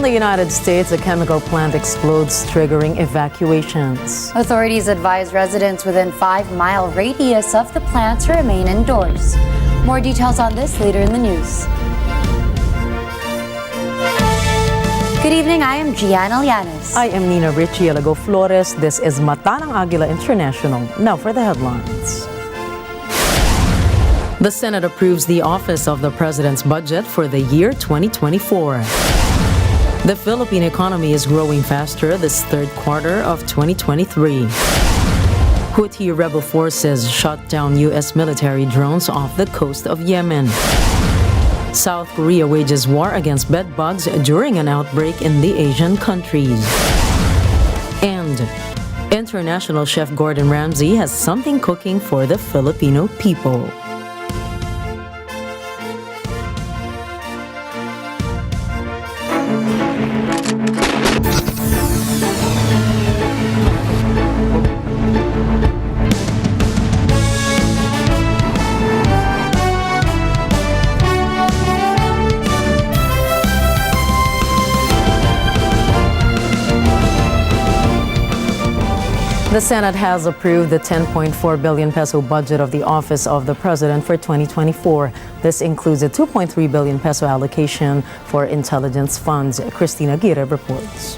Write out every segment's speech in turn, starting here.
the United States, a chemical plant explodes, triggering evacuations. Authorities advise residents within 5-mile radius of the plant to remain indoors. More details on this later in the news. Good evening, I am Gianna Llanes. I am Nina Richie, Alagao-Flores. This is Mata ng Agila International. Now for the headlines. The Senate approves the Office of the President's budget for the year 2024. The Philippine economy is growing faster this third quarter of 2023. Houthi rebel forces shot down U.S. military drones off the coast of Yemen. South Korea wages war against bedbugs during an outbreak in the Asian countries. And international chef Gordon Ramsay has something cooking for the Filipino people. The Senate has approved the 10.4 billion peso budget of the Office of the President for 2024. This includes a 2.3 billion peso allocation for intelligence funds. Cristina Aguirre reports.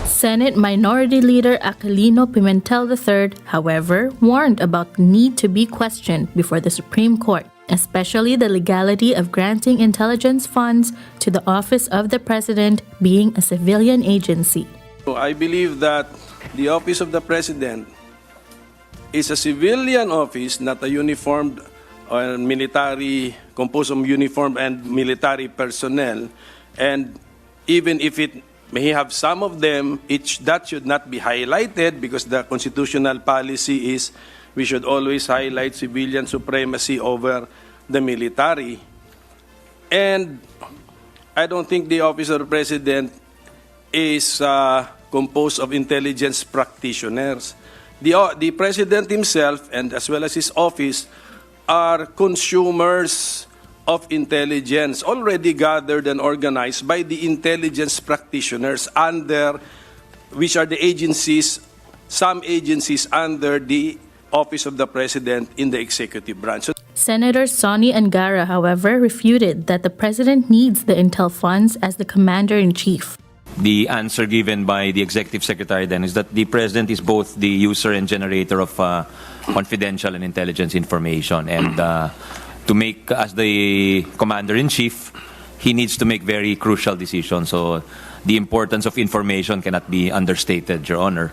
Senate Minority Leader Aquilino Pimentel III, however, warned about the need to be questioned before the Supreme Court, especially the legality of granting intelligence funds to the Office of the President being a civilian agency. I believe that the Office of the President is a civilian office, not a uniformed or military, composed of uniformed and military personnel. And even if it may have some of them, that should not be highlighted because the constitutional policy is we should always highlight civilian supremacy over the military. And I don't think the Office of the President is composed of intelligence practitioners. The President himself and as well as his office are consumers of intelligence already gathered and organized by the intelligence practitioners under which are the agencies, some agencies under the Office of the President in the executive branch. Senator Sonny Angara, however, refuted that the President needs the intel funds as the Commander-in-Chief. The answer given by the Executive Secretary then is that the President is both the user and generator of confidential and intelligence information. And to make, as the Commander-in-Chief, he needs to make very crucial decisions. So the importance of information cannot be understated, Your Honor.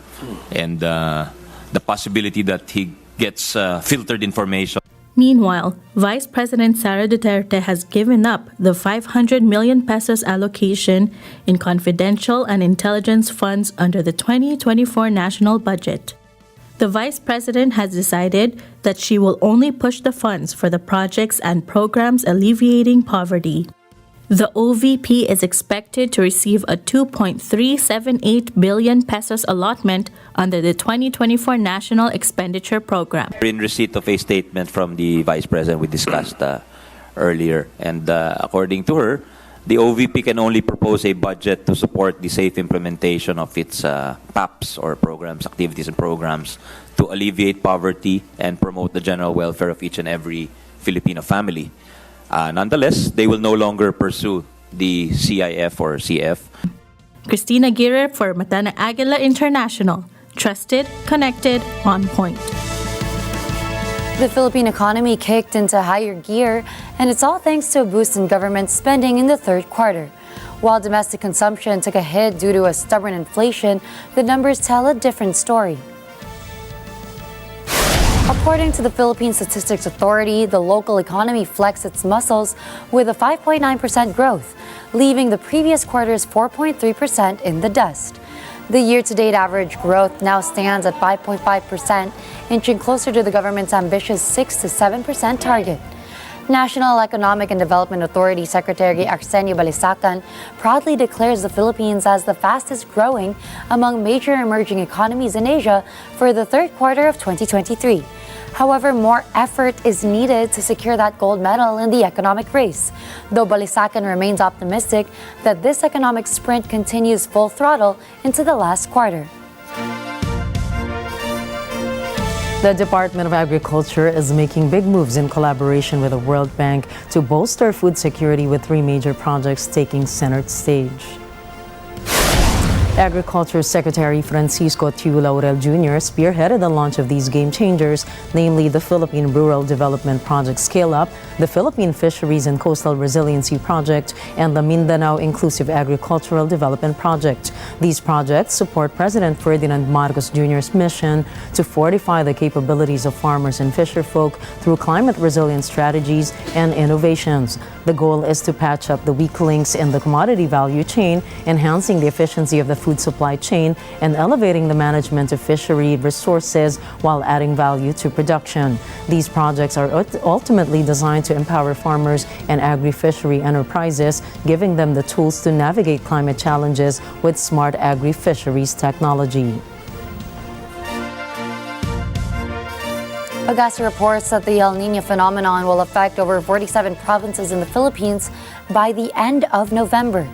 And the possibility that he gets filtered information. Meanwhile, Vice President Sara Duterte has given up the 500 million pesos allocation in confidential and intelligence funds under the 2024 national budget. The Vice President has decided that she will only push the funds for the projects and programs alleviating poverty. The OVP is expected to receive a 2.378 billion pesos allotment under the 2024 National Expenditure Program. In receipt of a statement from the Vice President we discussed earlier, and according to her, the OVP can only propose a budget to support the safe implementation of its PAPs or programs, activities and programs to alleviate poverty and promote the general welfare of each and every Filipino family. Nonetheless, they will no longer pursue the CIF or CF. Cristina Aguirre for Mata ng Agila International. Trusted, connected, on point. The Philippine economy kicked into higher gear, and it's all thanks to a boost in government spending in the third quarter. While domestic consumption took a hit due to a stubborn inflation, the numbers tell a different story. According to the Philippine Statistics Authority, the local economy flexed its muscles with a 5.9% growth, leaving the previous quarter's 4.3% in the dust. The year-to-date average growth now stands at 5.5%, inching closer to the government's ambitious 6 to 7% target. National Economic and Development Authority Secretary Arsenio Balisacan proudly declares the Philippines as the fastest growing among major emerging economies in Asia for the third quarter of 2023. However, more effort is needed to secure that gold medal in the economic race, though Balisacan remains optimistic that this economic sprint continues full throttle into the last quarter. The Department of Agriculture is making big moves in collaboration with the World Bank to bolster food security, with 3 major projects taking center stage. Agriculture Secretary Francisco Tiu Laurel Jr. spearheaded the launch of these game changers, namely the Philippine Rural Development Project Scale Up, the Philippine Fisheries and Coastal Resiliency Project, and the Mindanao Inclusive Agricultural Development Project. These projects support President Ferdinand Marcos Jr.'s mission to fortify the capabilities of farmers and fisherfolk through climate resilient strategies and innovations. The goal is to patch up the weak links in the commodity value chain, enhancing the efficiency of the food supply chain, and elevating the management of fishery resources while adding value to production. These projects are ultimately designed to empower farmers and agri-fishery enterprises, giving them the tools to navigate climate challenges with smart agri-fisheries technology. Agasa reports that the El Niño phenomenon will affect over 47 provinces in the Philippines by the end of November.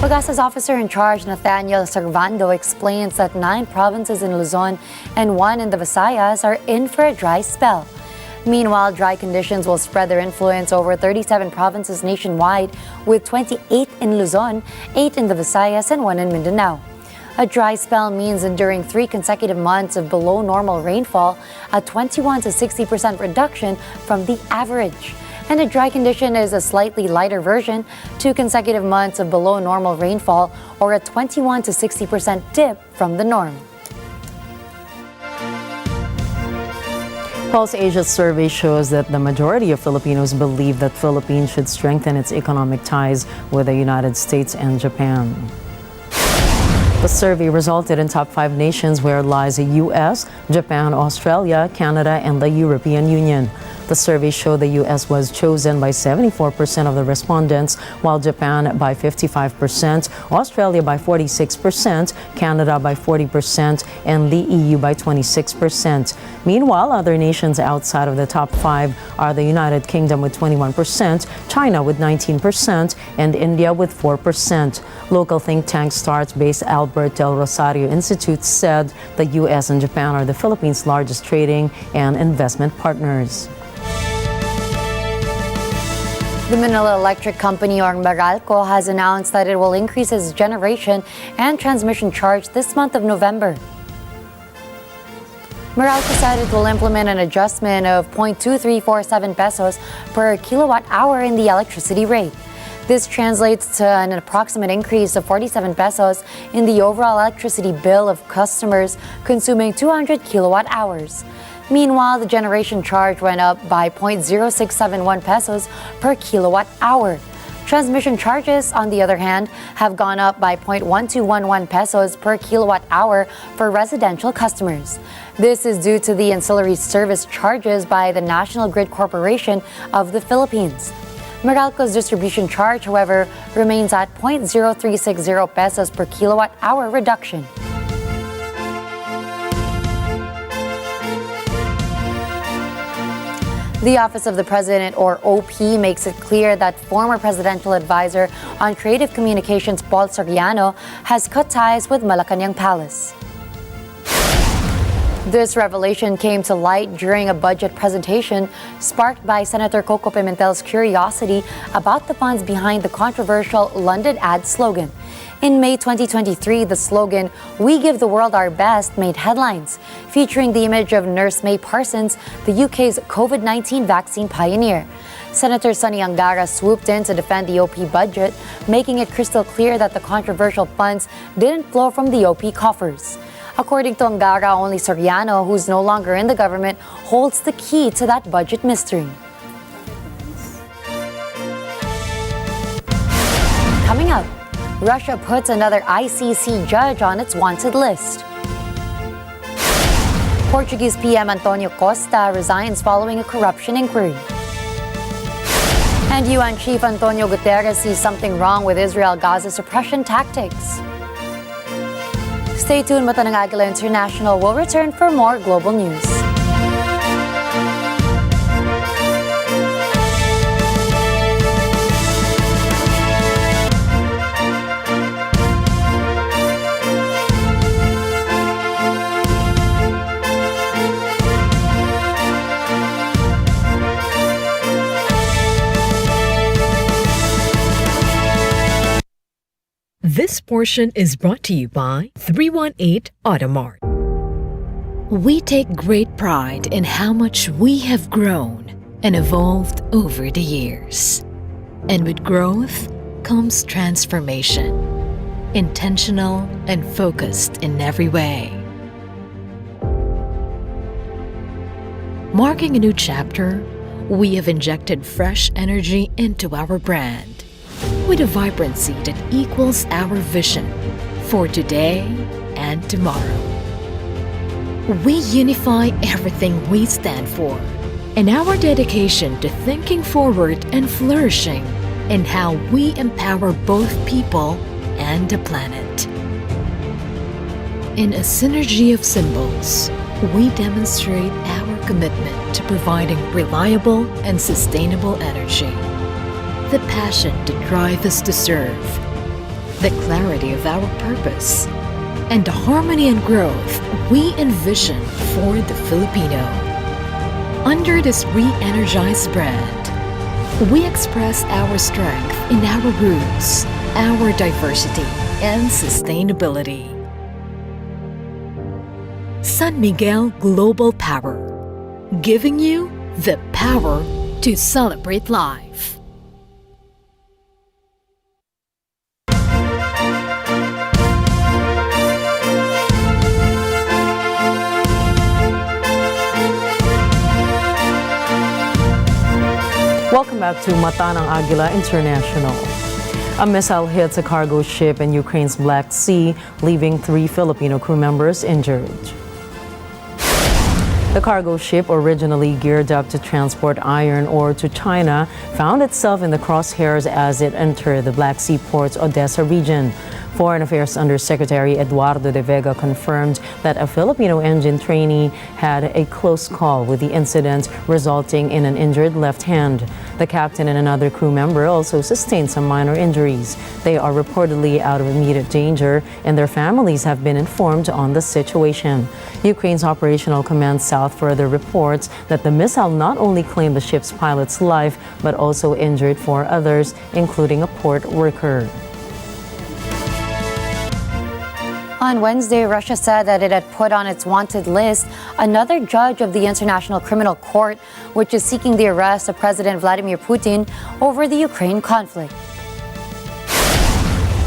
Pagasa's officer in charge, Nathaniel Servando, explains that 9 provinces in Luzon and 1 in the Visayas are in for a dry spell. Meanwhile, dry conditions will spread their influence over 37 provinces nationwide, with 28 in Luzon, 8 in the Visayas, and 1 in Mindanao. A dry spell means enduring 3 consecutive months of below normal rainfall, a 21 to 60% reduction from the average. And a dry condition is a slightly lighter version, 2 consecutive months of below normal rainfall, or a 21 to 60% dip from the norm. Pulse Asia's survey shows that the majority of Filipinos believe that Philippines should strengthen its economic ties with the United States and Japan. The survey resulted in top 5 nations, where lies the U.S., Japan, Australia, Canada, and the European Union. The survey showed the U.S. was chosen by 74% of the respondents, while Japan by 55%, Australia by 46%, Canada by 40%, and the EU by 26%. Meanwhile, other nations outside of the top 5 are the United Kingdom with 21%, China with 19%, and India with 4%. Local think tank START-based Albert Del Rosario Institute said the U.S. and Japan are the Philippines' largest trading and investment partners. The Manila Electric Company, or Meralco, has announced that it will increase its generation and transmission charge this month of November. Meralco said it will implement an adjustment of 0.2347 pesos per kilowatt hour in the electricity rate. This translates to an approximate increase of 47 pesos in the overall electricity bill of customers consuming 200 kilowatt hours. Meanwhile, the generation charge went up by 0.0671 pesos per kilowatt hour. Transmission charges, on the other hand, have gone up by 0.1211 pesos per kilowatt hour for residential customers. This is due to the ancillary service charges by the National Grid Corporation of the Philippines. Meralco's distribution charge, however, remains at 0.0360 pesos per kilowatt hour reduction. The Office of the President, or OP, makes it clear that former presidential advisor on creative communications Paul Soriano has cut ties with Malacanang Palace. This revelation came to light during a budget presentation sparked by Senator Coco Pimentel's curiosity about the funds behind the controversial London ad slogan. In May 2023, the slogan, "We give the world our best," made headlines, featuring the image of Nurse May Parsons, the UK's COVID-19 vaccine pioneer. Senator Sonny Angara swooped in to defend the OP budget, making it crystal clear that the controversial funds didn't flow from the OP coffers. According to Angara, only Soriano, who's no longer in the government, holds the key to that budget mystery. Coming up, Russia puts another ICC judge on its wanted list. Portuguese PM Antonio Costa resigns following a corruption inquiry. And UN Chief Antonio Guterres sees something wrong with Israel-Gaza suppression tactics. Stay tuned. Matanang Agila International will return for more global news. This portion is brought to you by 318 Automart. We take great pride in how much we have grown and evolved over the years. And with growth comes transformation, intentional and focused in every way. Marking a new chapter, we have injected fresh energy into our brand, with a vibrancy that equals our vision for today and tomorrow. We unify everything we stand for, and our dedication to thinking forward and flourishing in how we empower both people and the planet. In a synergy of symbols, we demonstrate our commitment to providing reliable and sustainable energy, the passion to drive us to serve, the clarity of our purpose, and the harmony and growth we envision for the Filipino. Under this re-energized brand, we express our strength in our roots, our diversity, and sustainability. San Miguel Global Power, giving you the power to celebrate life. Welcome back to Matanang Agila International. A missile hits a cargo ship in Ukraine's Black Sea, leaving 3 Filipino crew members injured. The cargo ship, originally geared up to transport iron ore to China, found itself in the crosshairs as it entered the Black Sea port's Odessa region. Foreign Affairs Undersecretary Eduardo de Vega confirmed that a Filipino engine trainee had a close call with the incident, resulting in an injured left hand. The captain and another crew member also sustained some minor injuries. They are reportedly out of immediate danger, and their families have been informed on the situation. Ukraine's Operational Command South further reports that the missile not only claimed the ship's pilot's life, but also injured 4 others, including a port worker. On Wednesday, Russia said that it had put on its wanted list another judge of the International Criminal Court, which is seeking the arrest of President Vladimir Putin over the Ukraine conflict.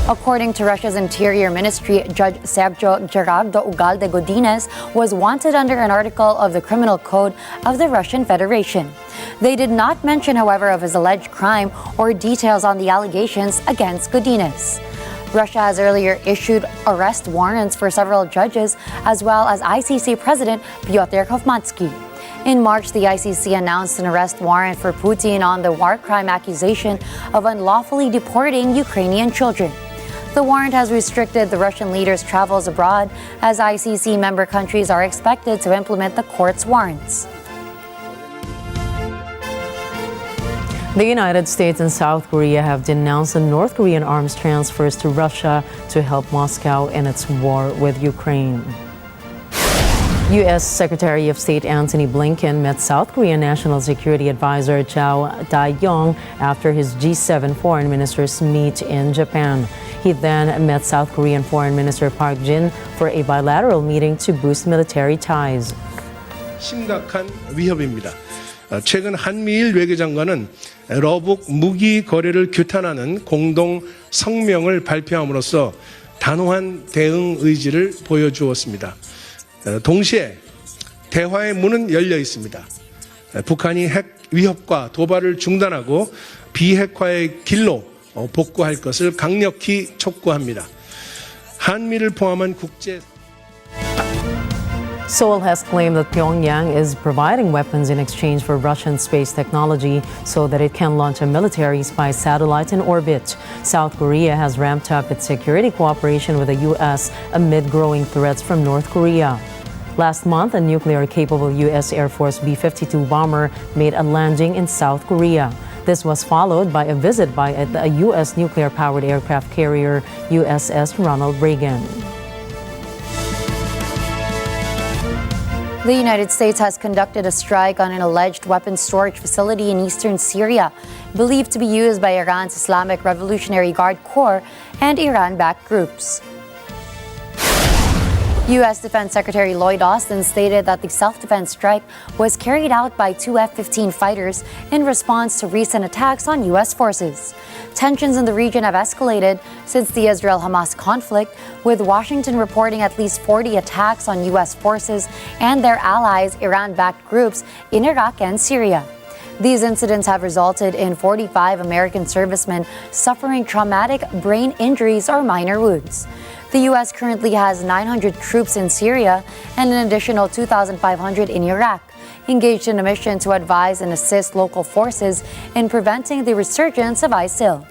According to Russia's Interior Ministry, Judge Sergio Gerardo Ugalde Godinez was wanted under an article of the Criminal Code of the Russian Federation. They did not mention, however, of his alleged crime or details on the allegations against Godinez. Russia has earlier issued arrest warrants for several judges, as well as ICC President Piotr Kovmatsky. In March, the ICC announced an arrest warrant for Putin on the war crime accusation of unlawfully deporting Ukrainian children. The warrant has restricted the Russian leader's travels abroad, as ICC member countries are expected to implement the court's warrants. The United States and South Korea have denounced the North Korean arms transfers to Russia to help Moscow in its war with Ukraine. U.S. Secretary of State Antony Blinken met South Korean National Security Advisor Chow Tae-yong after his G7 foreign ministers meet in Japan. He then met South Korean Foreign Minister Park Jin for a bilateral meeting to boost military ties. 심각한 위협입니다. 최근 한미일 외교장관은 러북 무기 거래를 규탄하는 공동 성명을 발표함으로써 단호한 대응 의지를 보여주었습니다. 동시에 대화의 문은 열려 있습니다. 북한이 핵 위협과 도발을 중단하고 비핵화의 길로 복구할 것을 강력히 촉구합니다. 한미를 포함한 국제 Seoul has claimed that Pyongyang is providing weapons in exchange for Russian space technology so that it can launch a military spy satellite in orbit. South Korea has ramped up its security cooperation with the U.S. amid growing threats from North Korea. Last month, a nuclear-capable U.S. Air Force B-52 bomber made a landing in South Korea. This was followed by a visit by a U.S. nuclear-powered aircraft carrier, USS Ronald Reagan. The United States has conducted a strike on an alleged weapons storage facility in eastern Syria, believed to be used by Iran's Islamic Revolutionary Guard Corps and Iran-backed groups. U.S. Defense Secretary Lloyd Austin stated that the self-defense strike was carried out by two F-15 fighters in response to recent attacks on U.S. forces. Tensions in the region have escalated since the Israel-Hamas conflict, with Washington reporting at least 40 attacks on U.S. forces and their allies, Iran-backed groups, in Iraq and Syria. These incidents have resulted in 45 American servicemen suffering traumatic brain injuries or minor wounds. The U.S. currently has 900 troops in Syria and an additional 2,500 in Iraq, engaged in a mission to advise and assist local forces in preventing the resurgence of ISIL.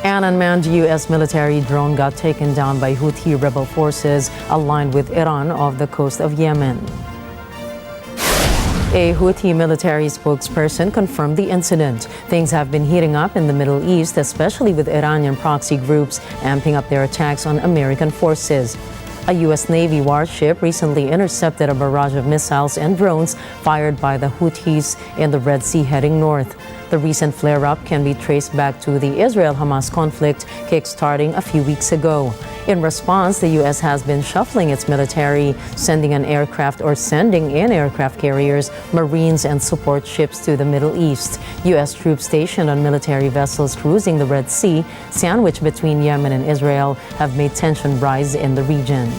An unmanned U.S. military drone got taken down by Houthi rebel forces aligned with Iran off the coast of Yemen. A Houthi military spokesperson confirmed the incident. Things have been heating up in the Middle East, especially with Iranian proxy groups amping up their attacks on American forces. A U.S. Navy warship recently intercepted a barrage of missiles and drones fired by the Houthis in the Red Sea heading north. The recent flare-up can be traced back to the Israel-Hamas conflict kick-starting a few weeks ago. In response, the U.S. has been shuffling its military, sending in aircraft carriers, Marines, and support ships to the Middle East. U.S. troops stationed on military vessels cruising the Red Sea, sandwiched between Yemen and Israel, have made tension rise in the region.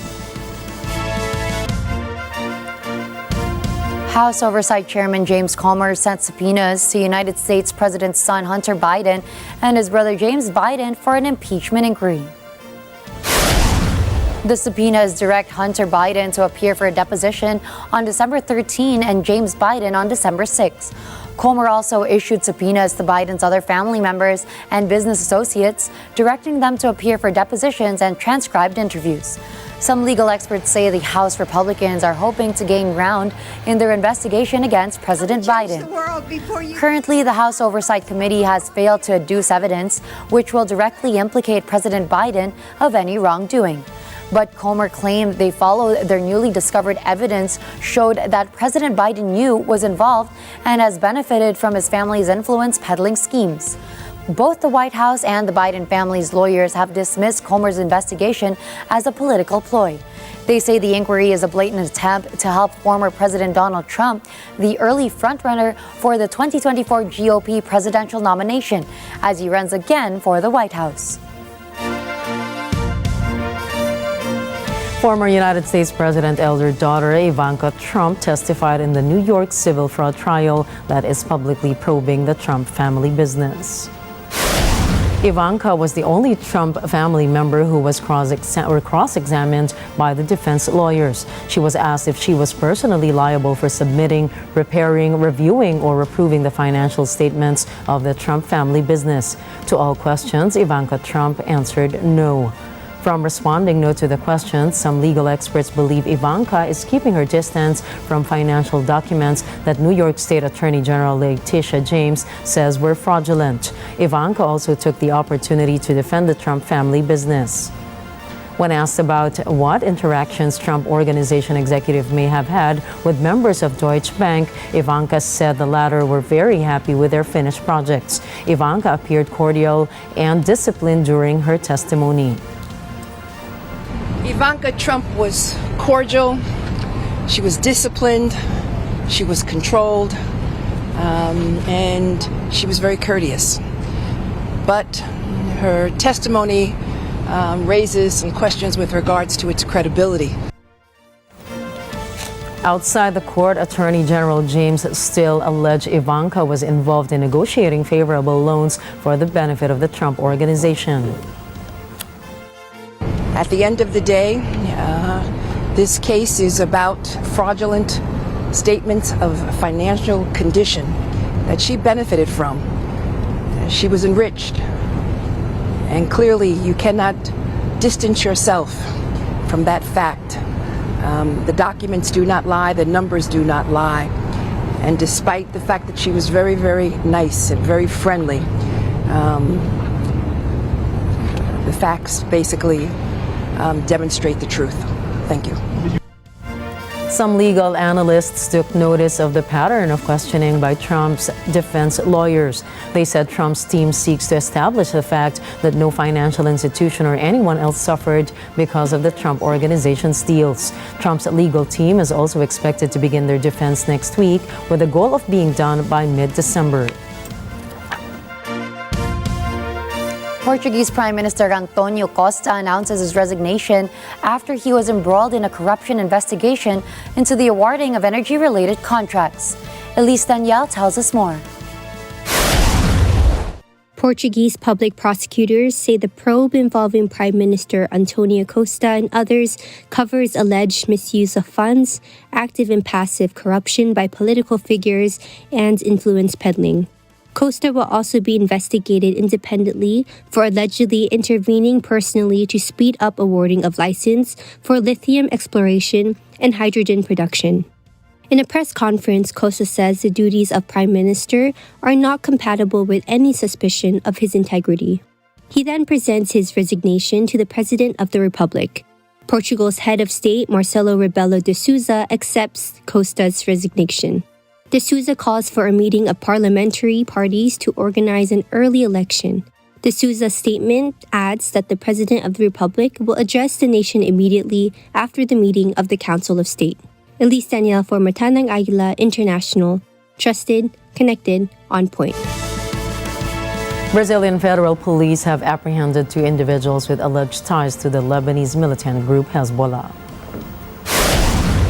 House Oversight Chairman James Comer sent subpoenas to United States President's son Hunter Biden and his brother James Biden for an impeachment inquiry. The subpoenas direct Hunter Biden to appear for a deposition on December 13 and James Biden on December 6. Comer also issued subpoenas to Biden's other family members and business associates, directing them to appear for depositions and transcribed interviews. Some legal experts say the House Republicans are hoping to gain ground in their investigation against President Biden. Currently, the House Oversight Committee has failed to adduce evidence which will directly implicate President Biden of any wrongdoing. But Comer claimed they followed their newly discovered evidence showed that President Biden knew was involved and has benefited from his family's influence peddling schemes. Both the White House and the Biden family's lawyers have dismissed Comer's investigation as a political ploy. They say the inquiry is a blatant attempt to help former President Donald Trump, the early frontrunner for the 2024 GOP presidential nomination, as he runs again for the White House. Former United States President elder daughter Ivanka Trump testified in the New York civil fraud trial that is publicly probing the Trump family business. Ivanka was the only Trump family member who was cross-examined by the defense lawyers. She was asked if she was personally liable for submitting, preparing, reviewing, or approving the financial statements of the Trump family business. To all questions, Ivanka Trump answered no. From responding no to the questions, some legal experts believe Ivanka is keeping her distance from financial documents that New York State Attorney General Letitia James says were fraudulent. Ivanka also took the opportunity to defend the Trump family business. When asked about what interactions Trump Organization executives may have had with members of Deutsche Bank, Ivanka said the latter were very happy with their finished projects. Ivanka appeared cordial and disciplined during her testimony. Ivanka Trump was cordial, she was disciplined, she was controlled, and she was very courteous. But her testimony raises some questions with regards to its credibility. Outside the court, Attorney General James still alleged Ivanka was involved in negotiating favorable loans for the benefit of the Trump Organization. At the end of the day, this case is about fraudulent statements of financial condition that she benefited from. She was enriched. And clearly, you cannot distance yourself from that fact. The documents do not lie, the numbers do not lie. And despite the fact that she was very, very nice and very friendly, the facts basically demonstrate the truth. Thank you. Some legal analysts took notice of the pattern of questioning by Trump's defense lawyers. They said Trump's team seeks to establish the fact that no financial institution or anyone else suffered because of the Trump Organization's deals. Trump's legal team is also expected to begin their defense next week with the goal of being done by mid-December. Portuguese Prime Minister Antonio Costa announces his resignation after he was embroiled in a corruption investigation into the awarding of energy-related contracts. Elise Danielle tells us more. Portuguese public prosecutors say the probe involving Prime Minister Antonio Costa and others covers alleged misuse of funds, active and passive corruption by political figures, and influence peddling. Costa will also be investigated independently for allegedly intervening personally to speed up awarding of license for lithium exploration and hydrogen production. In a press conference, Costa says the duties of Prime Minister are not compatible with any suspicion of his integrity. He then presents his resignation to the President of the Republic. Portugal's head of state, Marcelo Rebelo de Sousa, accepts Costa's resignation. De Sousa calls for a meeting of parliamentary parties to organize an early election. De Sousa's statement adds that the President of the Republic will address the nation immediately after the meeting of the Council of State. Elise Danielle for Matanang Agila International. Trusted, connected, on point. Brazilian federal police have apprehended 2 individuals with alleged ties to the Lebanese militant group Hezbollah.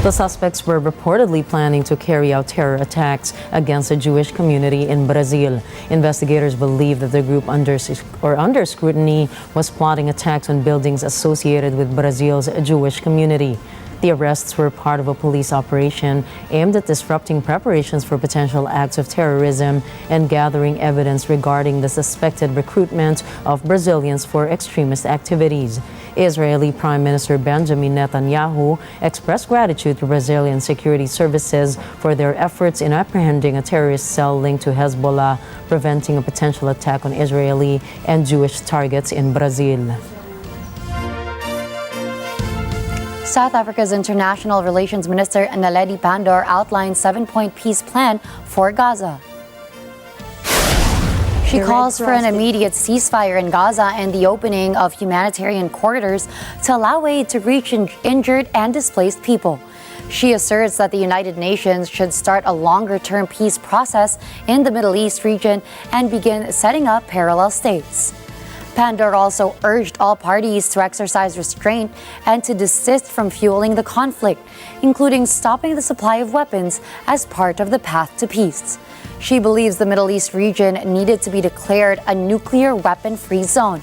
The suspects were reportedly planning to carry out terror attacks against a Jewish community in Brazil. Investigators believe that the group under scrutiny was plotting attacks on buildings associated with Brazil's Jewish community. The arrests were part of a police operation aimed at disrupting preparations for potential acts of terrorism and gathering evidence regarding the suspected recruitment of Brazilians for extremist activities. Israeli Prime Minister Benjamin Netanyahu expressed gratitude to Brazilian security services for their efforts in apprehending a terrorist cell linked to Hezbollah, preventing a potential attack on Israeli and Jewish targets in Brazil. South Africa's International Relations Minister Naledi Pandor outlined 7-point peace plan for Gaza. She calls for an immediate ceasefire in Gaza and the opening of humanitarian corridors to allow aid to reach injured and displaced people. She asserts that the United Nations should start a longer-term peace process in the Middle East region and begin setting up parallel states. Pandor also urged all parties to exercise restraint and to desist from fueling the conflict, including stopping the supply of weapons as part of the path to peace. She believes the Middle East region needed to be declared a nuclear weapon-free zone.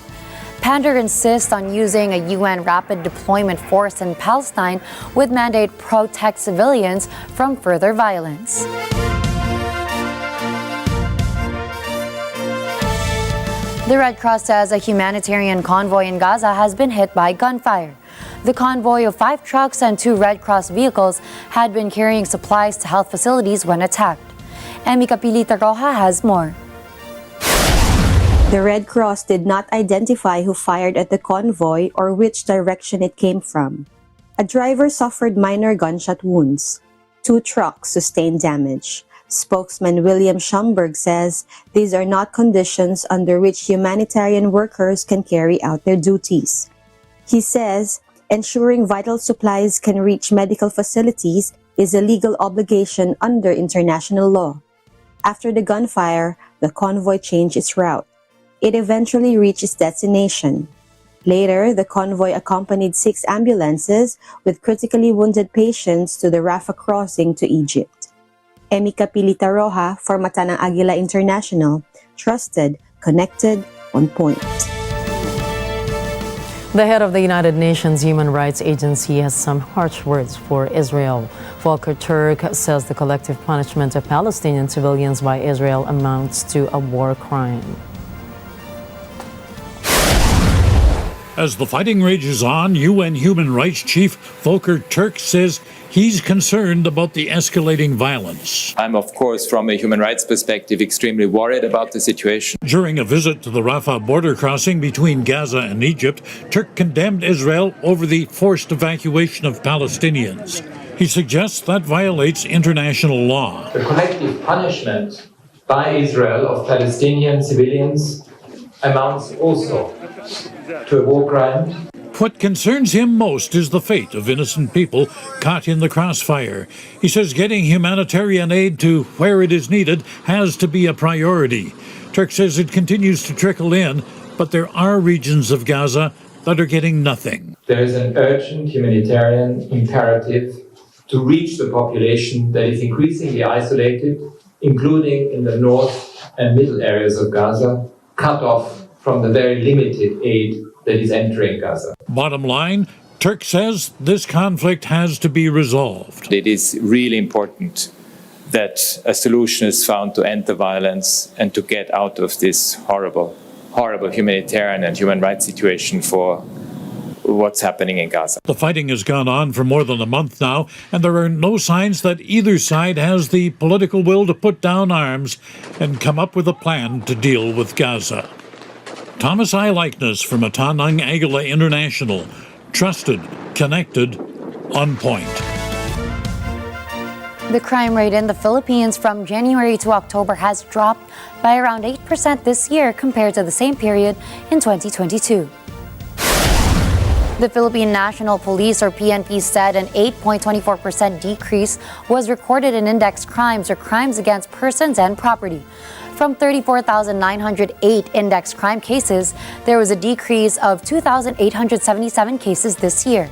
Pandor insists on using a UN rapid deployment force in Palestine with mandate to protect civilians from further violence. The Red Cross says a humanitarian convoy in Gaza has been hit by gunfire. The convoy of 5 trucks and 2 Red Cross vehicles had been carrying supplies to health facilities when attacked. Emi Capilita Roja has more. The Red Cross did not identify who fired at the convoy or which direction it came from. A driver suffered minor gunshot wounds. 2 trucks sustained damage. Spokesman William Schomburg says these are not conditions under which humanitarian workers can carry out their duties. He says ensuring vital supplies can reach medical facilities is a legal obligation under international law. After the gunfire, the convoy changed its route. It eventually reached its destination. Later, the convoy accompanied 6 ambulances with critically wounded patients to the Rafah crossing to Egypt. Emi Capilita Roja for Matanang Agila International. Trusted, connected, on point. The head of the United Nations Human Rights Agency has some harsh words for Israel. Volker Turk says the collective punishment of Palestinian civilians by Israel amounts to a war crime. As the fighting rages on, UN Human Rights Chief Volker Turk says he's concerned about the escalating violence. I'm, of course, from a human rights perspective, extremely worried about the situation. During a visit to the Rafah border crossing between Gaza and Egypt, Turk condemned Israel over the forced evacuation of Palestinians. He suggests that violates international law. The collective punishment by Israel of Palestinian civilians amounts also to a war crime. What concerns him most is the fate of innocent people caught in the crossfire. He says getting humanitarian aid to where it is needed has to be a priority. Turk says it continues to trickle in, but there are regions of Gaza that are getting nothing. There is an urgent humanitarian imperative to reach the population that is increasingly isolated, including in the north and middle areas of Gaza, cut off from the very limited aid that is entering Gaza. Bottom line, Turk says this conflict has to be resolved. It is really important that a solution is found to end the violence and to get out of this horrible humanitarian and human rights situation for what's happening in Gaza. The fighting has gone on for more than a month now, and there are no signs that either side has the political will to put down arms and come up with a plan to deal with Gaza. Thomas I. Likeness from Atanang Agila International. Trusted, connected, on point. The crime rate in the Philippines from January to October has dropped by around 8% this year compared to the same period in 2022. The Philippine National Police, or PNP, said an 8.24% decrease was recorded in index crimes, or crimes against persons and property. From 34,908 index crime cases, there was a decrease of 2,877 cases this year.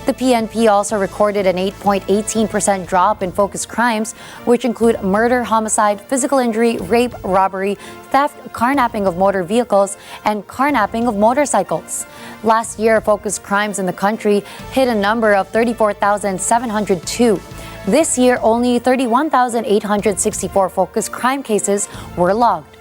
The PNP also recorded an 8.18% drop in focused crimes, which include murder, homicide, physical injury, rape, robbery, theft, carnapping of motor vehicles, and carnapping of motorcycles. Last year, focused crimes in the country hit a number of 34,702. This year, only 31,864 focused crime cases were logged.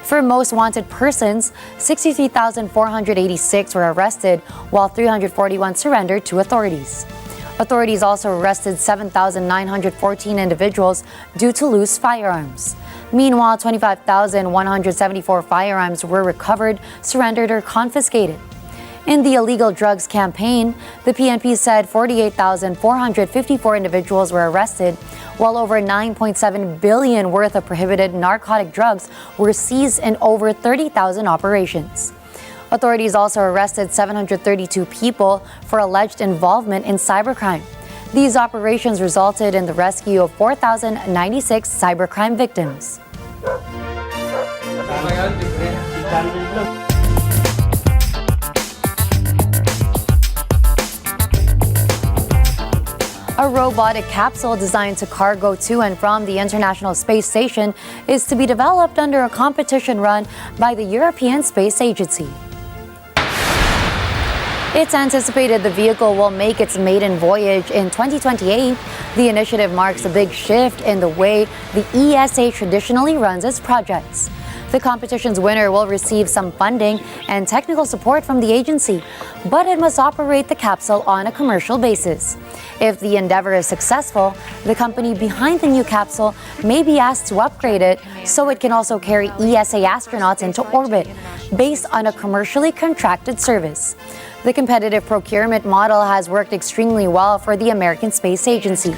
For most wanted persons, 63,486 were arrested, while 341 surrendered to authorities. Authorities also arrested 7,914 individuals due to loose firearms. Meanwhile, 25,174 firearms were recovered, surrendered, or confiscated. In the illegal drugs campaign, the PNP said 48,454 individuals were arrested, while over 9.7 billion worth of prohibited narcotic drugs were seized in over 30,000 operations. Authorities also arrested 732 people for alleged involvement in cybercrime. These operations resulted in the rescue of 4,096 cybercrime victims. A robotic capsule designed to cargo to and from the International Space Station is to be developed under a competition run by the European Space Agency. It's anticipated the vehicle will make its maiden voyage in 2028. The initiative marks a big shift in the way the ESA traditionally runs its projects. The competition's winner will receive some funding and technical support from the agency, but it must operate the capsule on a commercial basis. If the endeavor is successful, the company behind the new capsule may be asked to upgrade it so it can also carry ESA astronauts into orbit, based on a commercially contracted service. The competitive procurement model has worked extremely well for the American Space Agency.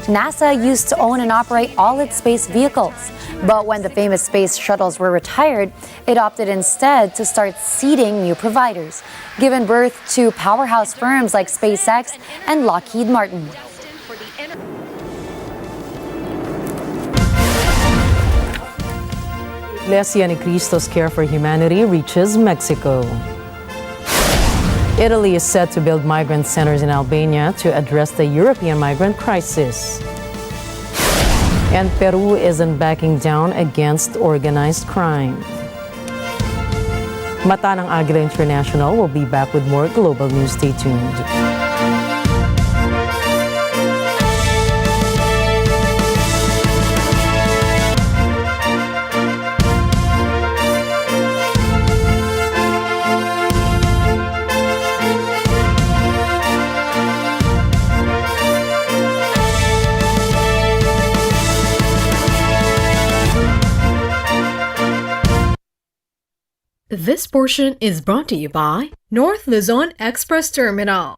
NASA used to own and operate all its space vehicles, but when the famous space shuttles were retired, it opted instead to start seeding new providers, giving birth to powerhouse firms like SpaceX and Lockheed Martin. Iglesia Ni Cristo's Care for Humanity reaches Mexico. Italy is set to build migrant centers in Albania to address the European migrant crisis. And Peru isn't backing down against organized crime. Mata ng Agila International will be back with more global news. Stay tuned. This portion is brought to you by North Luzon Express Terminal.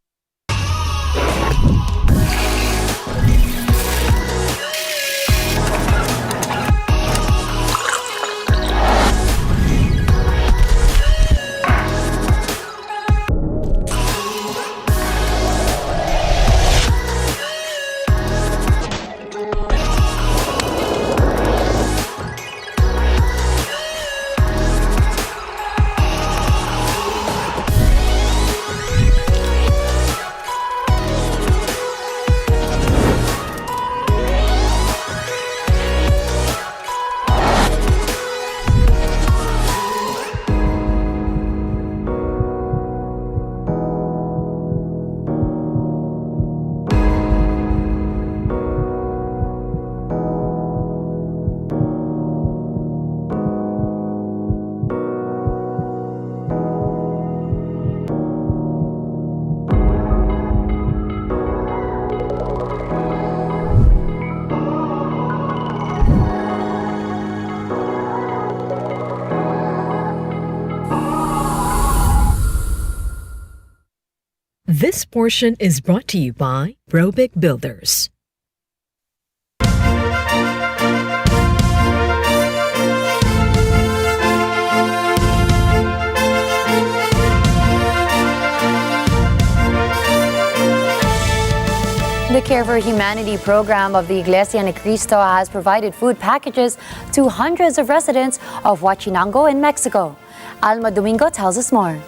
This portion is brought to you by Robic Builders. The Care for Humanity program of the Iglesia ni Cristo has provided food packages to hundreds of residents of Huachinango in Mexico. Alma Domingo tells us more.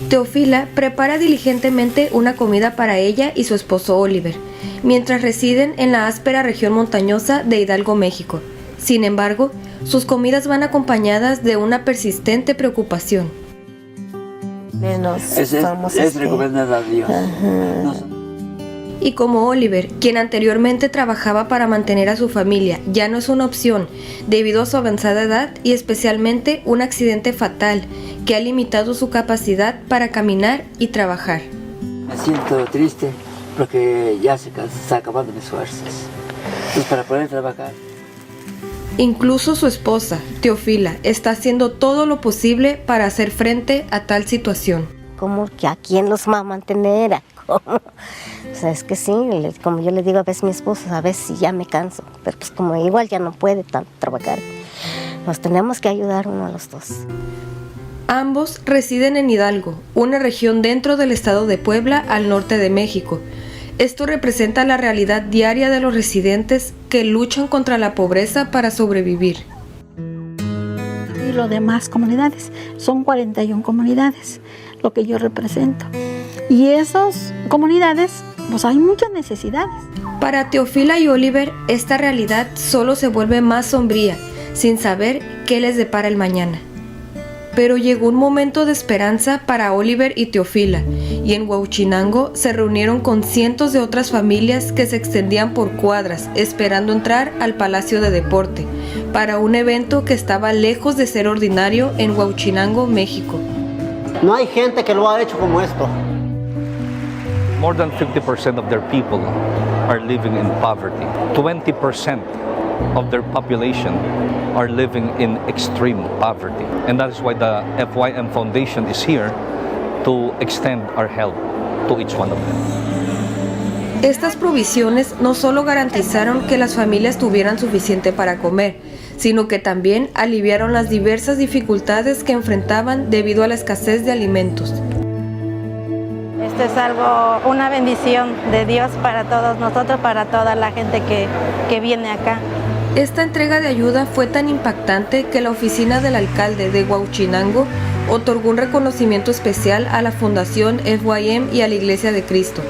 Teofila prepara diligentemente una comida para ella y su esposo Oliver, mientras residen en la áspera región montañosa de Hidalgo, México. Sin embargo, sus comidas van acompañadas de una persistente preocupación. Es recomendar a Dios. Y como Oliver, quien anteriormente trabajaba para mantener a su familia, ya no es una opción debido a su avanzada edad y especialmente un accidente fatal que ha limitado su capacidad para caminar y trabajar. Me siento triste porque ya se está acabando mis fuerzas. Entonces, para poder trabajar. Incluso su esposa, Teofila, está haciendo todo lo posible para hacer frente a tal situación. ¿Cómo que a quién los va a mantener? ¿Cómo? O sea, es que sí, como yo le digo a veces a mi esposo, a veces ya me canso, pero pues como igual ya no puede tanto trabajar, nos tenemos que ayudar uno a los dos. Ambos residen en Hidalgo, una región dentro del estado de Puebla al norte de México. Esto representa la realidad diaria de los residentes que luchan contra la pobreza para sobrevivir. Y las demás comunidades, son 41 comunidades, lo que yo represento. Y esas comunidades, pues hay muchas necesidades. Para Teofila y Oliver, esta realidad solo se vuelve más sombría, sin saber qué les depara el mañana. Pero llegó un momento de esperanza para Oliver y Teofila, y en Huachinango se reunieron con cientos de otras familias que se extendían por cuadras, esperando entrar al Palacio de Deporte, para un evento que estaba lejos de ser ordinario en Huachinango, México. No hay gente que lo ha hecho como esto. More than 50% of their people are living in poverty. 20% of their population are living in extreme poverty. And that is why the FYM Foundation is here to extend our help to each one of them. Estas provisiones no solo garantizaron que las familias tuvieran suficiente para comer, sino que también aliviaron las diversas dificultades que enfrentaban debido a la escasez de alimentos. Esto es algo, una bendición de Dios para todos nosotros, para toda la gente que viene acá. Esta entrega de ayuda fue tan impactante que la oficina del alcalde de Huachinango otorgó un reconocimiento especial a la Fundación FYM y a la Iglesia de Cristo.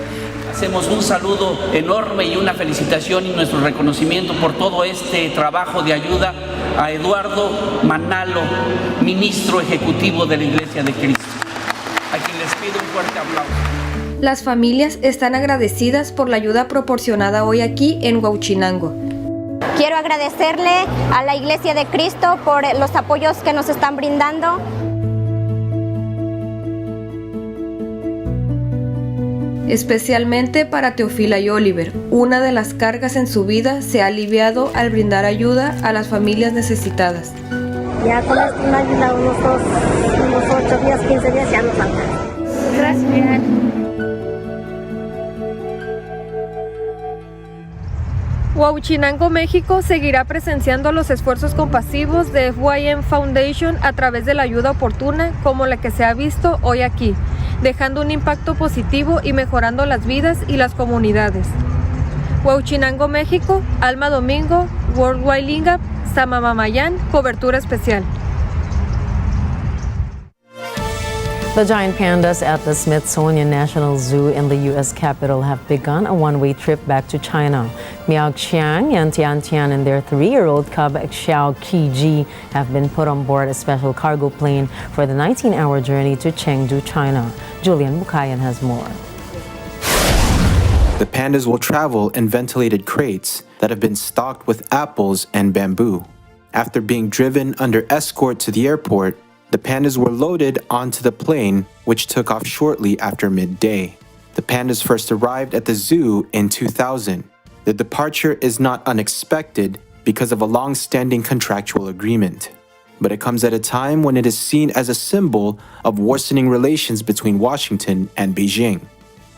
Hacemos un saludo enorme y una felicitación y nuestro reconocimiento por todo este trabajo de ayuda a Eduardo Manalo, ministro ejecutivo de la Iglesia de Cristo, a quien les pido un fuerte aplauso. Las familias están agradecidas por la ayuda proporcionada hoy aquí en Huauchinango. Quiero agradecerle a la Iglesia de Cristo por los apoyos que nos están brindando. Especialmente para Teofila y Oliver, una de las cargas en su vida se ha aliviado al brindar ayuda a las familias necesitadas. Ya con esto me ha ayudado unos 8 días, 15 días, ya nos falta. Gracias. Huauchinango, México, seguirá presenciando los esfuerzos compasivos de FYM Foundation a través de la ayuda oportuna como la que se ha visto hoy aquí, dejando un impacto positivo y mejorando las vidas y las comunidades. Huauchinango, México, Alma Domingo, Worldwide Lingap, Samamamayan, cobertura especial. The giant pandas at the Smithsonian National Zoo in the U.S. Capitol have begun a one-way trip back to China. Miao Xiang and Tian Tian and their 3-year-old cub Xiao Qiji have been put on board a special cargo plane for the 19-hour journey to Chengdu, China. Julian Bukayan has more. The pandas will travel in ventilated crates that have been stocked with apples and bamboo. After being driven under escort to the airport, the pandas were loaded onto the plane, which took off shortly after midday. The pandas first arrived at the zoo in 2000. The departure is not unexpected because of a long-standing contractual agreement. But it comes at a time when it is seen as a symbol of worsening relations between Washington and Beijing.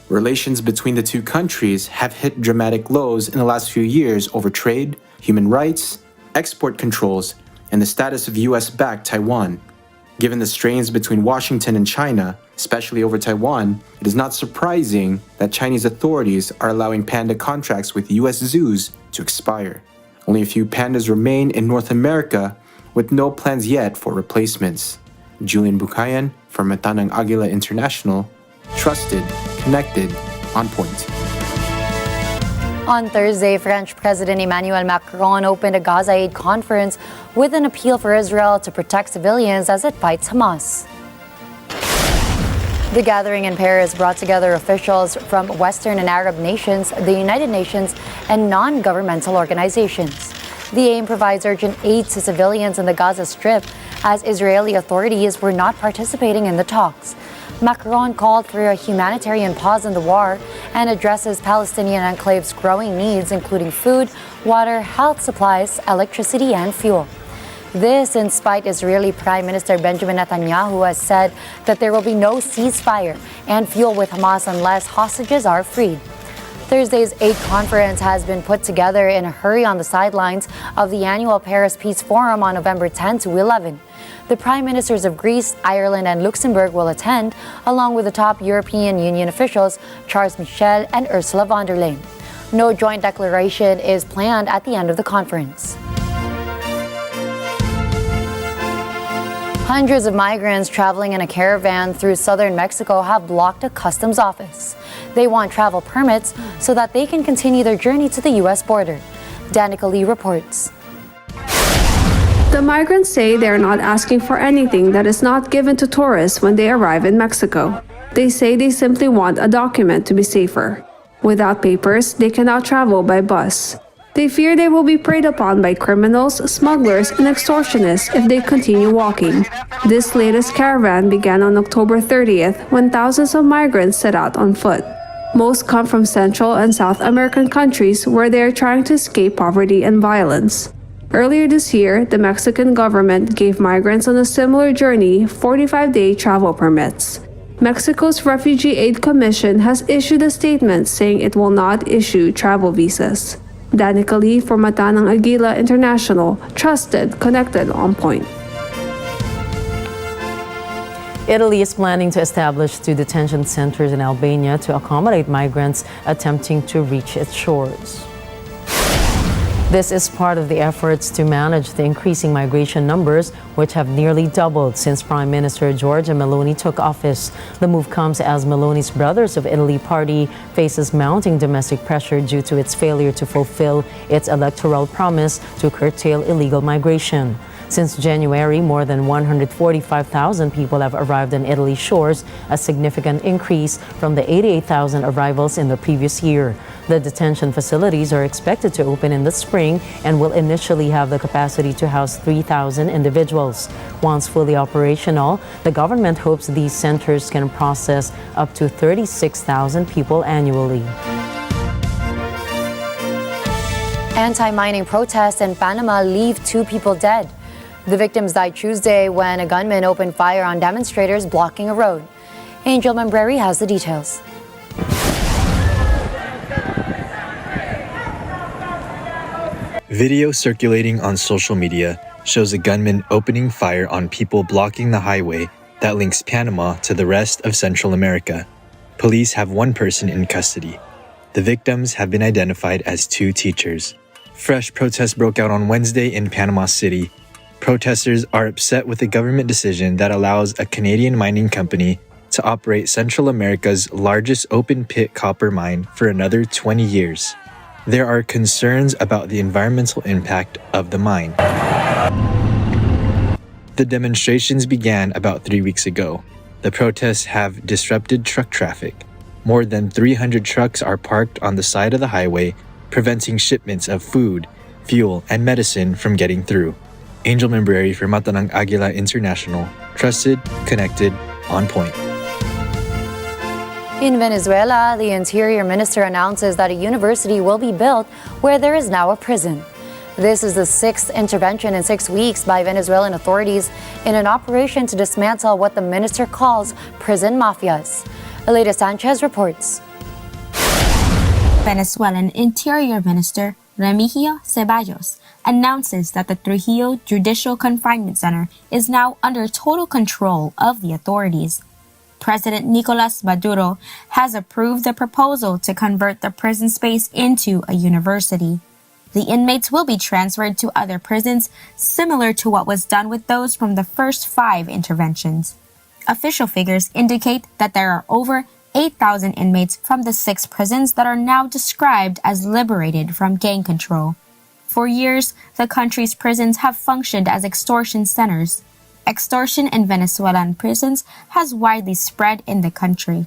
Relations between the two countries have hit dramatic lows in the last few years over trade, human rights, export controls, and the status of US-backed Taiwan. Given the strains between Washington and China, especially over Taiwan, it is not surprising that Chinese authorities are allowing panda contracts with US zoos to expire. Only a few pandas remain in North America, with no plans yet for replacements. Julian Bukayan from Matanang Agila International, trusted, connected, on point. On Thursday, French President Emmanuel Macron opened a Gaza Aid conference with an appeal for Israel to protect civilians as it fights Hamas. The gathering in Paris brought together officials from Western and Arab nations, the United Nations, and non-governmental organizations. The aim provides urgent aid to civilians in the Gaza Strip as Israeli authorities were not participating in the talks. Macron called for a humanitarian pause in the war and addresses Palestinian enclave's growing needs, including food, water, health supplies, electricity, and fuel. This in spite Israeli Prime Minister Benjamin Netanyahu has said that there will be no ceasefire and fuel with Hamas unless hostages are freed. Thursday's aid conference has been put together in a hurry on the sidelines of the annual Paris Peace Forum on November 10 to 11. The Prime Ministers of Greece, Ireland, and Luxembourg will attend, along with the top European Union officials, Charles Michel and Ursula von der Leyen. No joint declaration is planned at the end of the conference. Hundreds of migrants traveling in a caravan through southern Mexico have blocked a customs office. They want travel permits so that they can continue their journey to the U.S. border. Danica Lee reports. The migrants say they are not asking for anything that is not given to tourists when they arrive in Mexico. They say they simply want a document to be safer. Without papers, they cannot travel by bus. They fear they will be preyed upon by criminals, smugglers, and extortionists if they continue walking. This latest caravan began on October 30th when thousands of migrants set out on foot. Most come from Central and South American countries where they are trying to escape poverty and violence. Earlier this year, the Mexican government gave migrants on a similar journey 45-day travel permits. Mexico's Refugee Aid Commission has issued a statement saying it will not issue travel visas. Danica Lee for Matanang Agila International, trusted, connected, on point. Italy is planning to establish 2 detention centers in Albania to accommodate migrants attempting to reach its shores. This is part of the efforts to manage the increasing migration numbers, which have nearly doubled since Prime Minister Giorgia Meloni took office. The move comes as Meloni's Brothers of Italy party faces mounting domestic pressure due to its failure to fulfill its electoral promise to curtail illegal migration. Since January, more than 145,000 people have arrived on Italy's shores, a significant increase from the 88,000 arrivals in the previous year. The detention facilities are expected to open in the spring and will initially have the capacity to house 3,000 individuals. Once fully operational, the government hopes these centers can process up to 36,000 people annually. Anti-mining protests in Panama leave 2 people dead. The victims died Tuesday when a gunman opened fire on demonstrators blocking a road. Angel Membreri has the details. Video circulating on social media shows a gunman opening fire on people blocking the highway that links Panama to the rest of Central America. Police have 1 person in custody. The victims have been identified as 2 teachers. Fresh protests broke out on Wednesday in Panama City. Protesters are upset with the government decision that allows a Canadian mining company to operate Central America's largest open-pit copper mine for another 20 years. There are concerns about the environmental impact of the mine. The demonstrations began about 3 weeks ago. The protests have disrupted truck traffic. More than 300 trucks are parked on the side of the highway, preventing shipments of food, fuel, and medicine from getting through. Angel Membreri for Mata ng Agila International. Trusted, connected, on point. In Venezuela, the Interior Minister announces that a university will be built where there is now a prison. This is the 6th intervention in 6 weeks by Venezuelan authorities in an operation to dismantle what the minister calls prison mafias. Elena Sanchez reports. Venezuelan Interior Minister Remigio Ceballos announces that the Trujillo Judicial Confinement Center is now under total control of the authorities. President Nicolas Maduro has approved the proposal to convert the prison space into a university. The inmates will be transferred to other prisons, similar to what was done with those from the first 5 interventions. Official figures indicate that there are over 8,000 inmates from the 6 prisons that are now described as liberated from gang control. For years, the country's prisons have functioned as extortion centers. Extortion in Venezuelan prisons has widely spread in the country.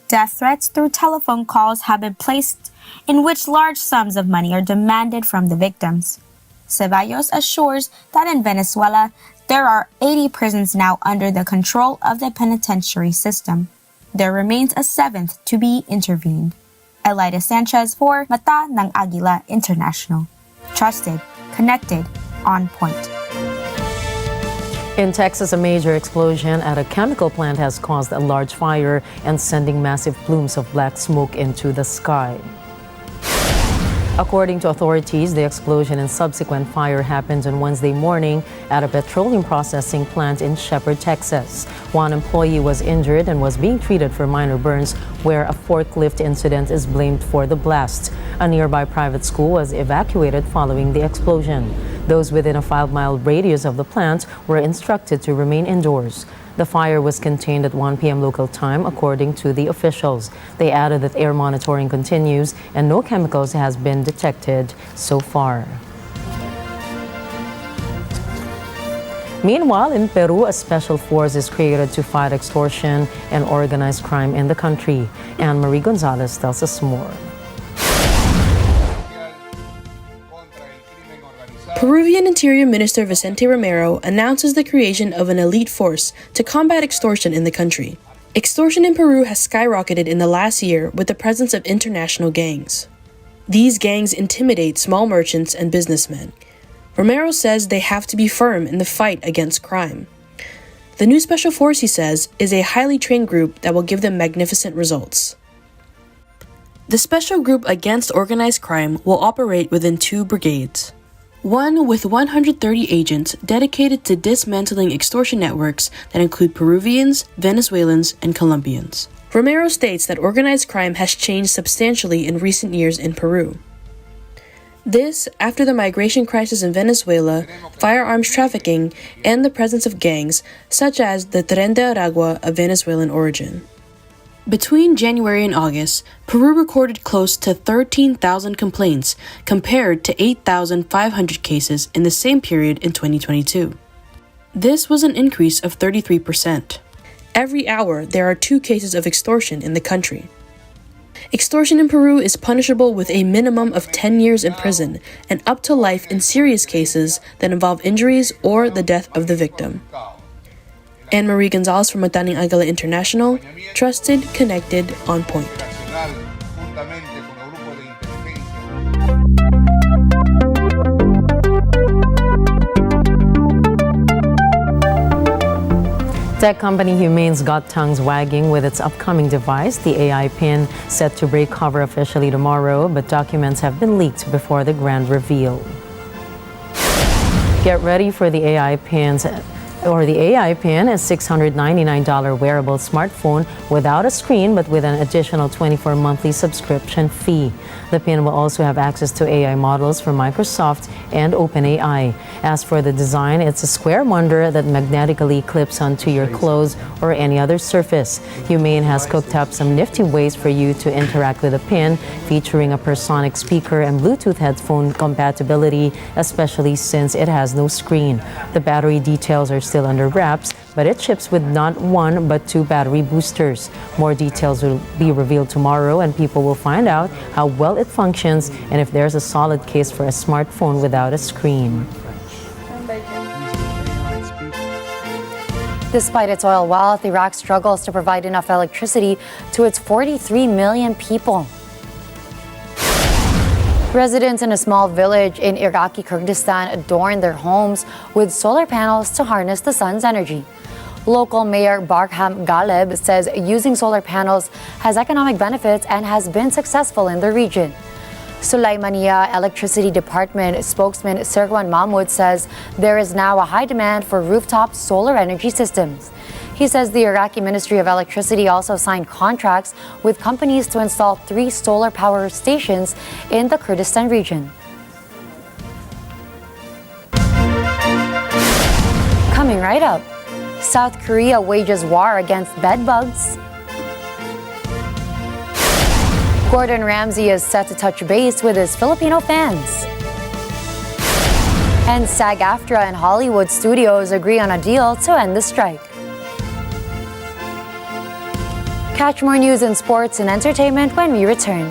Death threats through telephone calls have been placed in which large sums of money are demanded from the victims. Ceballos assures that in Venezuela, there are 80 prisons now under the control of the penitentiary system. There remains a 7th to be intervened. Elida Sanchez for Mata ng Agila International. Trusted, connected, on point. In Texas, a major explosion at a chemical plant has caused a large fire and sending massive plumes of black smoke into the sky. According to authorities, the explosion and subsequent fire happened on Wednesday morning at a petroleum processing plant in Shepherd, Texas. 1 employee was injured and was being treated for minor burns, where a forklift incident is blamed for the blast. A nearby private school was evacuated following the explosion. Those within a 5-mile radius of the plant were instructed to remain indoors. The fire was contained at 1 p.m. local time, according to the officials. They added that air monitoring continues and no chemicals has been detected so far. Meanwhile, in Peru, a special force is created to fight extortion and organized crime in the country. Anne Marie Gonzalez tells us more. Peruvian Interior Minister Vicente Romero announces the creation of an elite force to combat extortion in the country. Extortion in Peru has skyrocketed in the last year with the presence of international gangs. These gangs intimidate small merchants and businessmen. Romero says they have to be firm in the fight against crime. The new special force, he says, is a highly trained group that will give them magnificent results. The special group against organized crime will operate within 2 brigades. One with 130 agents dedicated to dismantling extortion networks that include Peruvians, Venezuelans, and Colombians. Romero states that organized crime has changed substantially in recent years in Peru. This after the migration crisis in Venezuela, firearms trafficking, and the presence of gangs such as the Tren de Aragua of Venezuelan origin. Between January and August, Peru recorded close to 13,000 complaints compared to 8,500 cases in the same period in 2022. This was an increase of 33%. Every hour, there are 2 cases of extortion in the country. Extortion in Peru is punishable with a minimum of 10 years in prison and up to life in serious cases that involve injuries or the death of the victim. Anne-Marie Gonzalez from Mataning Agila International, trusted, connected, on point. Tech company Humane's got tongues wagging with its upcoming device, the AI pin, set to break cover officially tomorrow, but documents have been leaked before the grand reveal. Get ready for the AI pins. The AI pin is $699 wearable smartphone without a screen but with an additional 24 monthly subscription fee. The pin will also have access to AI models from Microsoft and OpenAI. As for the design, it's a square wonder that magnetically clips onto your clothes or any other surface. Humane has cooked up some nifty ways for you to interact with the pin, featuring a Personic speaker and Bluetooth headphone compatibility, especially since it has no screen. The battery details are still under wraps, but it ships with not 1 but 2 battery boosters. More details will be revealed tomorrow, and people will find out how well it functions and if there's a solid case for a smartphone without a screen. Despite its oil wealth, Iraq struggles to provide enough electricity to its 43 million people. Residents in a small village in Iraqi Kurdistan adorn their homes with solar panels to harness the sun's energy. Local Mayor Barham Galeb says using solar panels has economic benefits and has been successful in the region. Sulaimania Electricity Department spokesman Sirwan Mahmoud says there is now a high demand for rooftop solar energy systems. He says the Iraqi Ministry of Electricity also signed contracts with companies to install 3 solar power stations in the Kurdistan region. Coming right up, South Korea wages war against bedbugs. Gordon Ramsay is set to touch base with his Filipino fans. And SAG-AFTRA and Hollywood studios agree on a deal to end the strike. Catch more news in sports and entertainment when we return.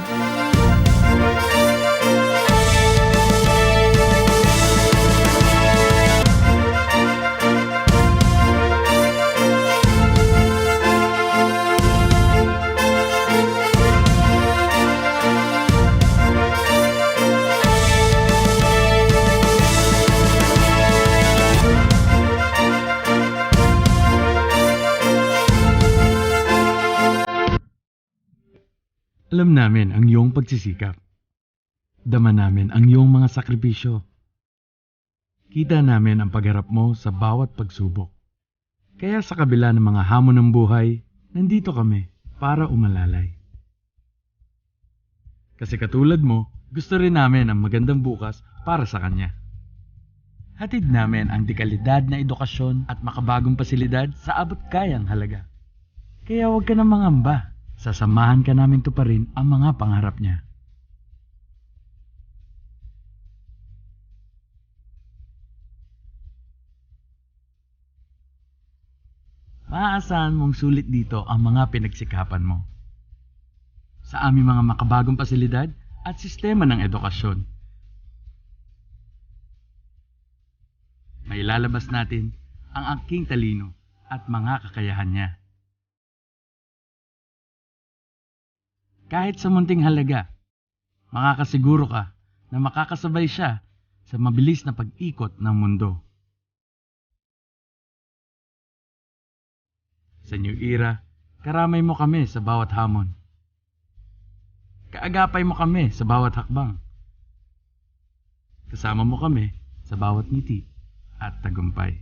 Alam namin ang iyong pagsisikap. Dama namin ang iyong mga sakripisyo. Kita namin ang pagharap mo sa bawat pagsubok. Kaya sa kabila ng mga hamon ng buhay, nandito kami para umalalay. Kasi katulad mo, gusto rin namin ang magandang bukas para sa kanya. Hatid namin ang dekalidad na edukasyon at makabagong pasilidad sa abot kayang halaga. Kaya huwag ka na mangamba. Sasamahan ka namin tuparin ang mga pangarap niya. Maaasahan mong sulit dito ang mga pinagsikapan mo. Sa aming mga makabagong pasilidad at sistema ng edukasyon. Mailalabas natin ang aking talino at mga kakayahan niya. Kahit sa munting halaga, makakasiguro ka na makakasabay siya sa mabilis na pag-ikot ng mundo. Sa new era, karamay mo kami sa bawat hamon. Kaagapay mo kami sa bawat hakbang. Kasama mo kami sa bawat ngiti at tagumpay.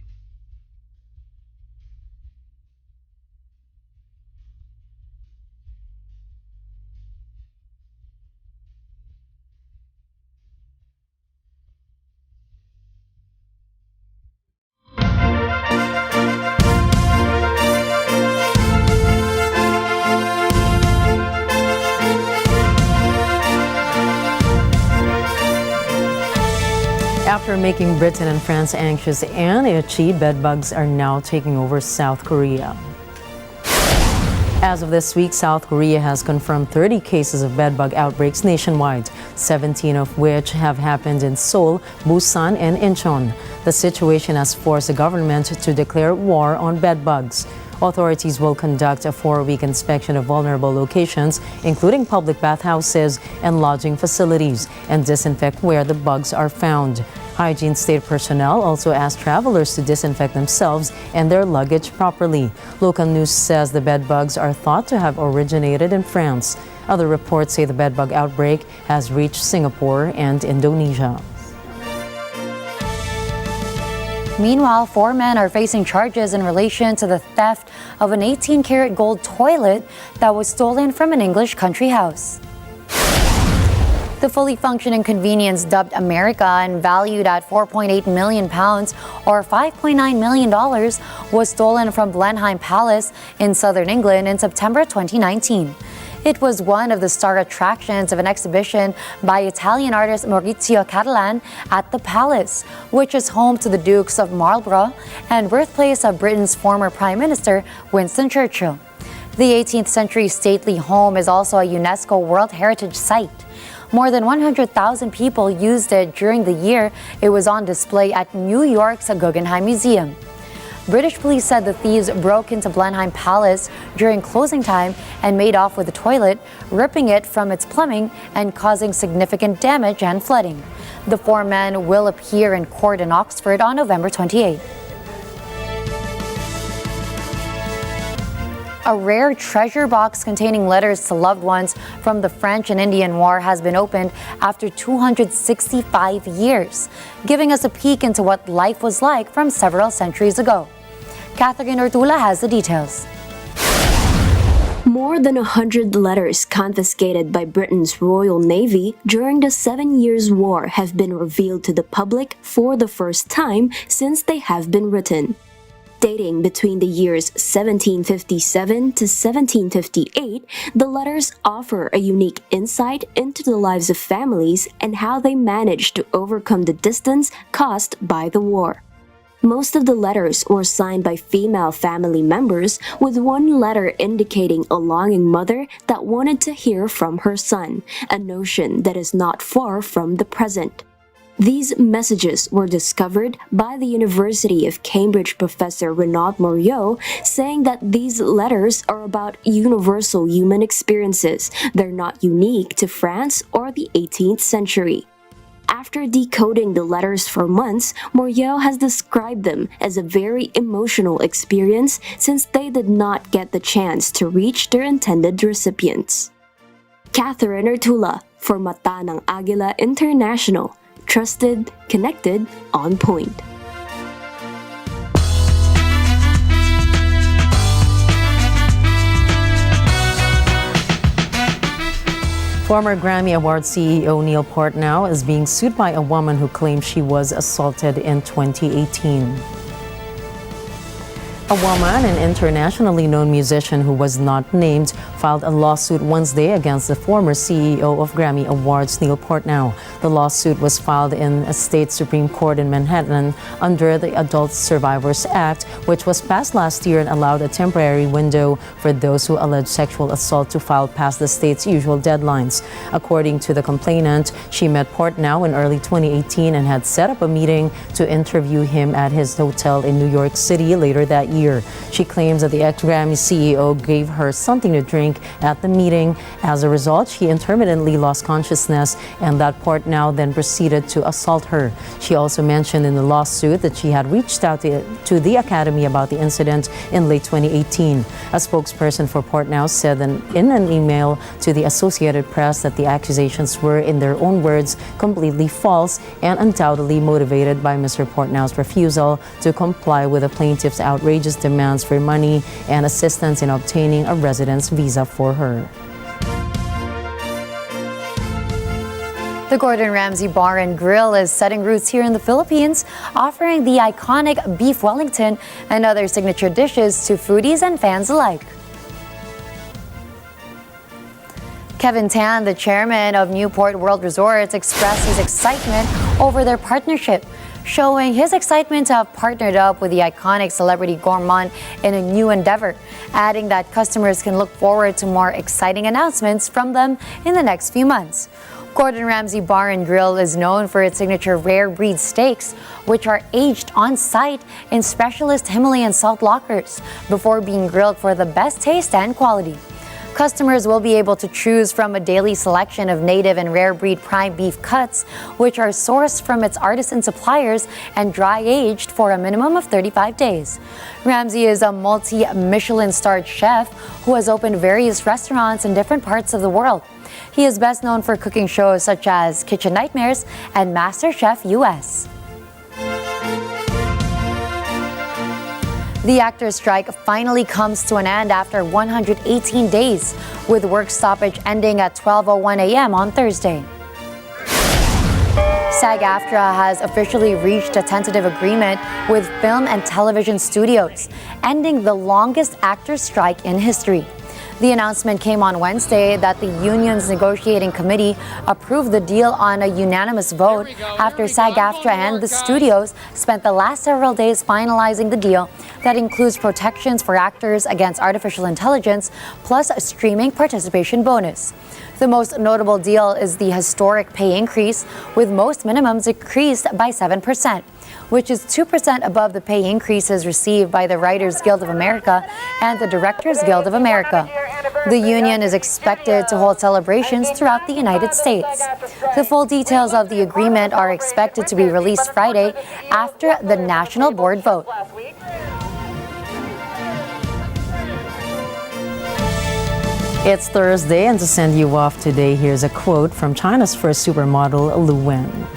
After making Britain and France anxious and itchy, bedbugs are now taking over South Korea. As of this week, South Korea has confirmed 30 cases of bedbug outbreaks nationwide, 17 of which have happened in Seoul, Busan, and Incheon. The situation has forced the government to declare war on bedbugs. Authorities will conduct a 4-week inspection of vulnerable locations, including public bathhouses and lodging facilities, and disinfect where the bugs are found. Hygiene state personnel also asked travelers to disinfect themselves and their luggage properly. Local news says the bedbugs are thought to have originated in France. Other reports say the bedbug outbreak has reached Singapore and Indonesia. Meanwhile, 4 men are facing charges in relation to the theft of an 18-karat gold toilet that was stolen from an English country house. The fully functioning convenience dubbed America and valued at £4.8 million or $5.9 million was stolen from Blenheim Palace in southern England in September 2019. It was one of the star attractions of an exhibition by Italian artist Maurizio Cattelan at the Palace, which is home to the Dukes of Marlborough and birthplace of Britain's former Prime Minister Winston Churchill. The 18th century stately home is also a UNESCO World Heritage Site. More than 100,000 people used it during the year it was on display at New York's Guggenheim Museum. British police said the thieves broke into Blenheim Palace during closing time and made off with the toilet, ripping it from its plumbing and causing significant damage and flooding. The 4 men will appear in court in Oxford on November 28. A rare treasure box containing letters to loved ones from the French and Indian War has been opened after 265 years, giving us a peek into what life was like from several centuries ago. Catherine Ortula has the details. More than 100 letters confiscated by Britain's Royal Navy during the 7 Years' War have been revealed to the public for the first time since they have been written. Dating between the years 1757 to 1758, the letters offer a unique insight into the lives of families and how they managed to overcome the distance caused by the war. Most of the letters were signed by female family members, with one letter indicating a longing mother that wanted to hear from her son, a notion that is not far from the present. These messages were discovered by the University of Cambridge professor Renaud Moriot, saying that these letters are about universal human experiences. They're not unique to France or the 18th century. After decoding the letters for months, Moriot has described them as a very emotional experience since they did not get the chance to reach their intended recipients. Catherine Ortula for Mata ng Agila International. Trusted, connected, on point. Former Grammy Award CEO Neil Portnow is being sued by a woman who claims she was assaulted in 2018. A woman, an internationally known musician who was not named, filed a lawsuit Wednesday against the former CEO of Grammy Awards, Neil Portnow. The lawsuit was filed in a state Supreme Court in Manhattan under the Adult Survivors Act, which was passed last year and allowed a temporary window for those who allege sexual assault to file past the state's usual deadlines. According to the complainant, she met Portnow in early 2018 and had set up a meeting to interview him at his hotel in New York City later that year. She claims that the ex-Grammy CEO gave her something to drink at the meeting. As a result, she intermittently lost consciousness and that Portnow then proceeded to assault her. She also mentioned in the lawsuit that she had reached out to the Academy about the incident in late 2018. A spokesperson for Portnow said in an email to the Associated Press that the accusations were, in their own words, completely false and undoubtedly motivated by Mr. Portnow's refusal to comply with the plaintiff's outrageous demands for money and assistance in obtaining a residence visa for her. The Gordon Ramsay Bar and Grill is setting roots here in the Philippines, offering the iconic beef Wellington and other signature dishes to foodies and fans alike. Kevin Tan, the chairman of Newport World Resorts, expressed his excitement over their partnership. showing his excitement to have partnered up with the iconic celebrity gourmand in a new endeavor, adding that customers can look forward to more exciting announcements from them in the next few months. Gordon Ramsay Bar and Grill is known for its signature rare breed steaks, which are aged on site in specialist Himalayan salt lockers before being grilled for the best taste and quality. Customers will be able to choose from a daily selection of native and rare breed prime beef cuts, which are sourced from its artisan suppliers and dry-aged for a minimum of 35 days. Ramsay is a multi-Michelin-starred chef who has opened various restaurants in different parts of the world. He is best known for cooking shows such as Kitchen Nightmares and MasterChef US. The actors' strike finally comes to an end after 118 days, with work stoppage ending at 12:01 a.m. on Thursday. SAG-AFTRA has officially reached a tentative agreement with film and television studios, ending the longest actors' strike in history. The announcement came on Wednesday that the union's negotiating committee approved the deal on a unanimous vote after SAG-AFTRA and the studios spent the last several days finalizing the deal that includes protections for actors against artificial intelligence, plus a streaming participation bonus. The most notable deal is the historic pay increase, with most minimums increased by 7%, which is 2% above the pay increases received by the Writers Guild of America and the Directors Guild of America. The union is expected to hold celebrations throughout the United States. The full details of the agreement are expected to be released Friday after the National Board vote. It's Thursday, and to send you off today, here's a quote from China's first supermodel, Lu Wen.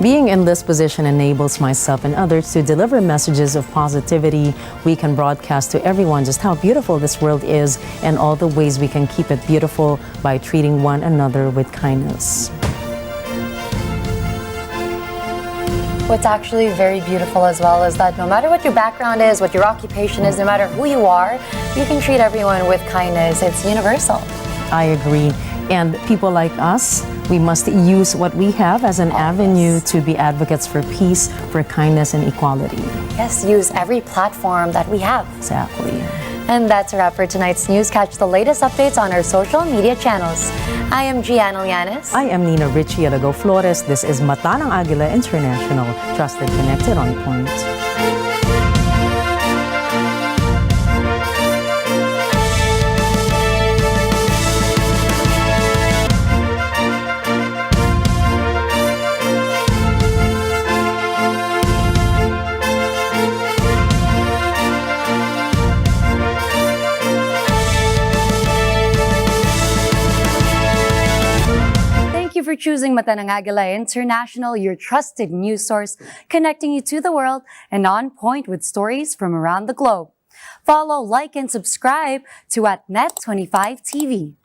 Being in this position enables myself and others to deliver messages of positivity. We can broadcast to everyone just how beautiful this world is and all the ways we can keep it beautiful by treating one another with kindness. What's actually very beautiful as well is that no matter what your background is, what your occupation is, no matter who you are, you can treat everyone with kindness. It's universal. I agree. And people like us, we must use what we have as an avenue to be advocates for peace, for kindness, and equality. Yes, use every platform that we have. Exactly. And that's a wrap for tonight's news. Catch the latest updates on our social media channels. I am Gian Llanes. I am Nina Richie Alagao-Flores. This is Mata ng Agila International. Trusted, connected, on point. For choosing Mata ng Agila International, your trusted news source, connecting you to the world and on point with stories from around the globe. Follow, like, and subscribe to @Net25 TV.